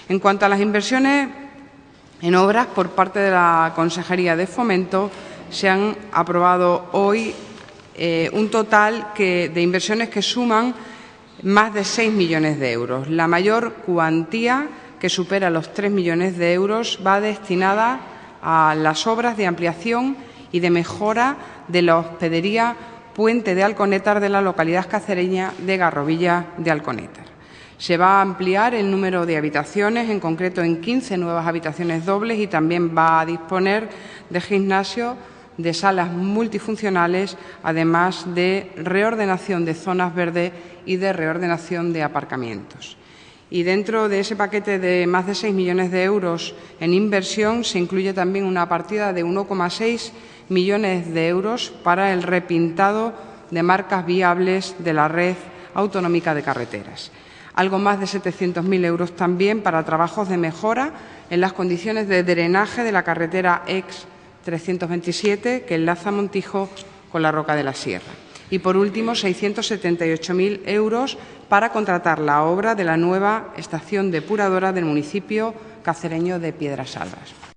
En cuanto a las inversiones en obras por parte de la Consejería de Fomento, se han aprobado hoy un total de inversiones que suman más de 6 millones de euros. La mayor cuantía, que supera los 3 millones de euros, va destinada a las obras de ampliación y de mejora de la hospedería Puente de Alconétar de la localidad cacereña de Garrovilla de Alconétar. Se va a ampliar el número de habitaciones, en concreto en 15 nuevas habitaciones dobles, y también va a disponer de gimnasio, de salas multifuncionales, además de reordenación de zonas verdes y de reordenación de aparcamientos. Y dentro de ese paquete de más de 6 millones de euros en inversión se incluye también una partida de 1,6 millones de euros para el repintado de marcas viables de la red autonómica de carreteras. Algo más de 700.000 euros también para trabajos de mejora en las condiciones de drenaje de la carretera EX327 que enlaza Montijo con la Roca de la Sierra. Y, por último, 678.000 euros para contratar la obra de la nueva estación depuradora del municipio cacereño de Piedrasalvas.